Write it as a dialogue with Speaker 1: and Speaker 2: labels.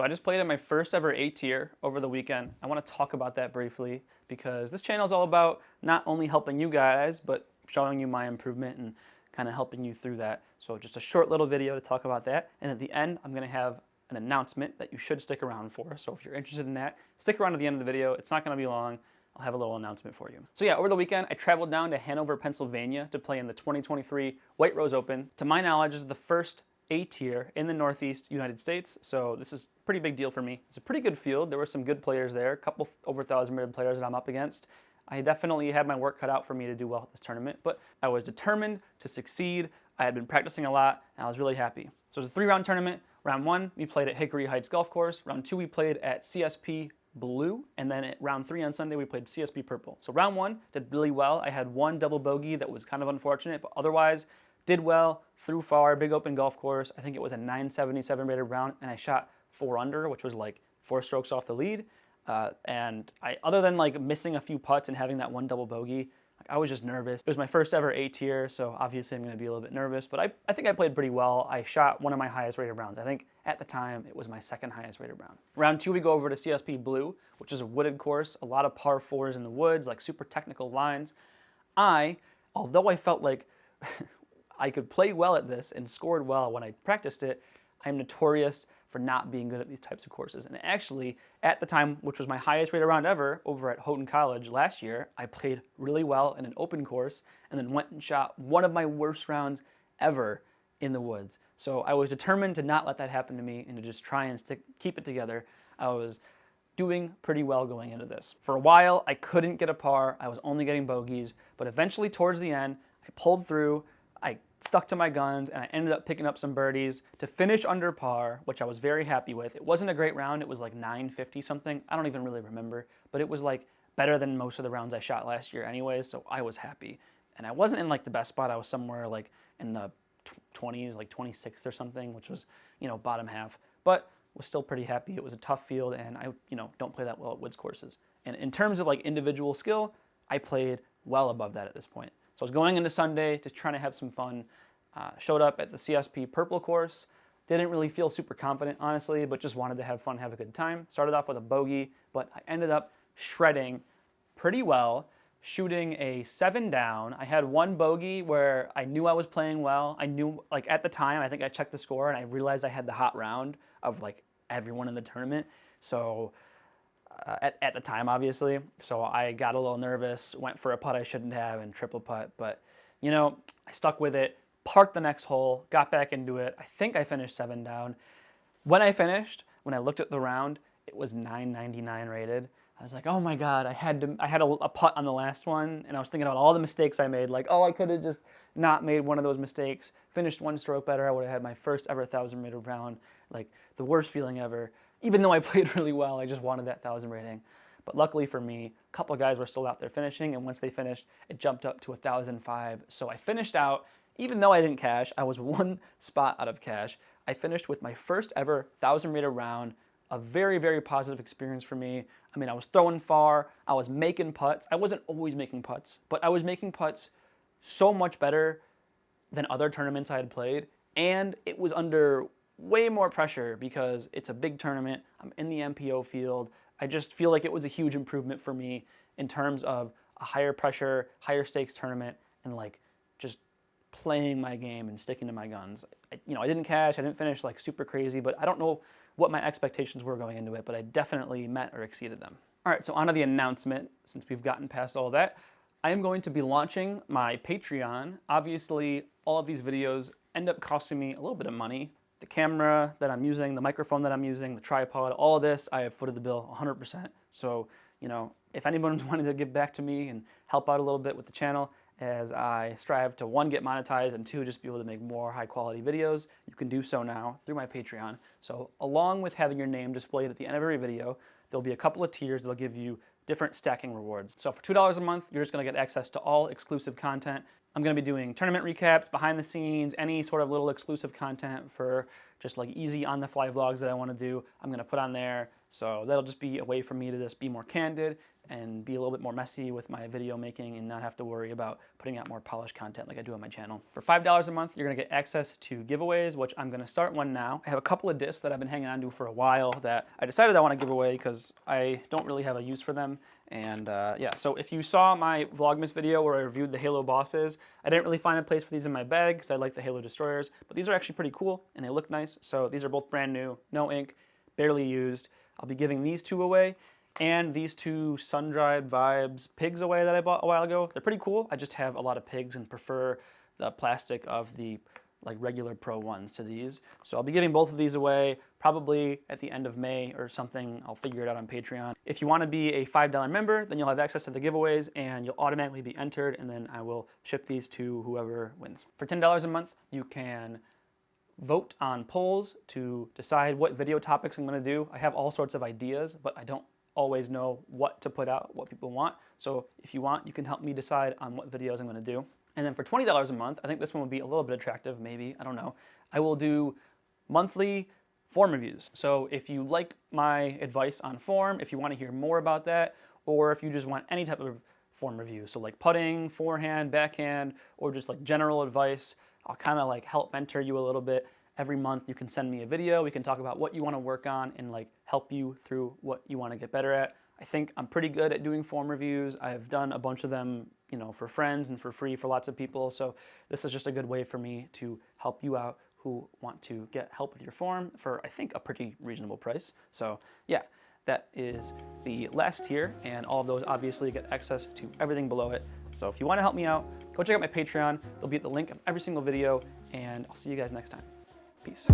Speaker 1: So I just played in my first ever A tier over the weekend. I want to talk about that briefly because this channel is all about not only helping you guys, but showing you my improvement and kind of helping you through that. So just a short little video to talk about that. And at the end, I'm going to have an announcement that you should stick around for. So if you're interested in that, stick around to the end of the video. It's not going to be long. I'll have a little announcement for you. So yeah, over the weekend, I traveled down to Hanover, Pennsylvania to play in the 2023 White Rose Open. To my knowledge, this is the first A tier in the Northeast United States, so this is a pretty big deal for me. It's a pretty good field. There were some good players there, a couple over 1,000 players that I'm up against. I definitely had my work cut out for me to do well at this tournament, but I was determined to succeed. I had been practicing a lot, and I was really happy. So it was a 3-round tournament. Round 1, we played at Hickory Heights Golf Course. Round 2, we played at CSP Blue, and then at round 3 on Sunday, we played CSP Purple. So round 1 did really well. I had one double bogey that was kind of unfortunate, but otherwise did well, threw far, big open golf course. I think it was a 977 rated round, and I shot 4 under, which was like 4 strokes off the lead. And other than like missing a few putts and having that one double bogey, I was just nervous. It was my first ever A tier, so obviously I'm going to be a little bit nervous, but I think I played pretty well. I shot one of my highest rated rounds. I think at the time it was my second highest rated round. Round 2, we go over to CSP Blue, which is a wooded course, a lot of par 4s in the woods, like super technical lines. Although I felt like I could play well at this and scored well when I practiced it, I'm notorious for not being good at these types of courses. And actually, at the time, which was my highest rated round ever over at Houghton College last year, I played really well in an open course and then went and shot one of my worst rounds ever in the woods. So I was determined to not let that happen to me and to just try and keep it together. I was doing pretty well going into this. For a while, I couldn't get a par. I was only getting bogeys, but eventually towards the end, I pulled through. I stuck to my guns, and I ended up picking up some birdies to finish under par, which I was very happy with. It wasn't a great round. It was like 950 something. I don't even really remember, but it was like better than most of the rounds I shot last year anyways, so I was happy. And I wasn't in like the best spot. I was somewhere like in the 20s, like 26th or something, which was, bottom half, but was still pretty happy. It was a tough field, and I, don't play that well at woods courses. And in terms of like individual skill, I played well above that at this point. So I was going into Sunday, just trying to have some fun. Showed up at the CSP Purple course. Didn't really feel super confident, honestly, but just wanted to have fun, have a good time. Started off with a bogey, but I ended up shredding pretty well, shooting a 7 down. I had one bogey where I knew I was playing well. I knew, like at the time, I think I checked the score and I realized I had the hot round of like everyone in the tournament. So at the time, obviously. So I got a little nervous, went for a putt I shouldn't have and triple putt, but I stuck with it, parked the next hole, got back into it. I think I finished 7 down. When I finished, when I looked at the round, it was 999 rated. I was like, oh my God, I had a putt on the last one, and I was thinking about all the mistakes I made, like, oh, I could have just not made one of those mistakes, finished 1 stroke better, I would have had my first ever 1,000 rated round, like the worst feeling ever. Even though I played really well, I just wanted that 1,000 rating. But luckily for me, a couple of guys were still out there finishing, and once they finished, it jumped up to 1,005. So I finished out, even though I didn't cash, I was 1 spot out of cash. I finished with my first ever 1,000 rated round, a very, very positive experience for me. I mean, I was throwing far, I was making putts. I wasn't always making putts, but I was making putts so much better than other tournaments I had played, and it was under way more pressure because it's a big tournament. I'm in the MPO field. I just feel like it was a huge improvement for me in terms of a higher pressure, higher stakes tournament, and like just playing my game and sticking to my guns. I didn't cash, I didn't finish like super crazy, but I don't know what my expectations were going into it, but I definitely met or exceeded them. All right, so on to the announcement. Since we've gotten past all that, I am going to be launching my Patreon. Obviously, all of these videos end up costing me a little bit of money. The camera that I'm using, the microphone that I'm using, the tripod, all of this, I have footed the bill 100%. So, if anyone's wanting to give back to me and help out a little bit with the channel as I strive to 1, get monetized, and 2, just be able to make more high quality videos, you can do so now through my Patreon. So along with having your name displayed at the end of every video, there'll be a couple of tiers that'll give you different stacking rewards. So for $2 a month, you're just gonna get access to all exclusive content. I'm gonna be doing tournament recaps, behind the scenes, any sort of little exclusive content for just like easy on the fly vlogs that I wanna do. I'm gonna put on there So that'll just be a way for me to just be more candid and be a little bit more messy with my video making and not have to worry about putting out more polished content like I do on my channel. For $5 a month, you're gonna get access to giveaways, which I'm gonna start one now. I have a couple of discs that I've been hanging on to for a while that I decided I wanna give away because I don't really have a use for them. And yeah, so if you saw my Vlogmas video where I reviewed the Halo bosses, I didn't really find a place for these in my bag because I like the Halo Destroyers, but these are actually pretty cool and they look nice. So these are both brand new, no ink, barely used. I'll be giving these two away and these two Sun-Dried Vibes pigs away that I bought a while ago. They're pretty cool. I just have a lot of pigs and prefer the plastic of the like regular Pro ones to these. So I'll be giving both of these away probably at the end of May or something. I'll figure it out on Patreon. If you want to be a $5 member, then you'll have access to the giveaways and you'll automatically be entered, and then I will ship these to whoever wins. For $10 a month, you can vote on polls to decide what video topics I'm going to do. I have all sorts of ideas, but I don't always know what to put out, what people want. So if you want, you can help me decide on what videos I'm going to do. And then for $20 a month, I think this one would be a little bit attractive, maybe, I don't know. I will do monthly form reviews. So if you like my advice on form, if you want to hear more about that, or if you just want any type of form review, so like putting, forehand, backhand, or just like general advice, I'll kind of like help mentor you a little bit. Every month you can send me a video, we can talk about what you want to work on and like help you through what you want to get better at. I think I'm pretty good at doing form reviews. I've done a bunch of them, you know, for friends and for free for lots of people. So this is just a good way for me to help you out who want to get help with your form for, I think, a pretty reasonable price. So yeah, that is the last tier, and all of those obviously get access to everything below it. So if you want to help me out, go check out my Patreon. There'll be at the link of every single video, and I'll see you guys next time. Peace.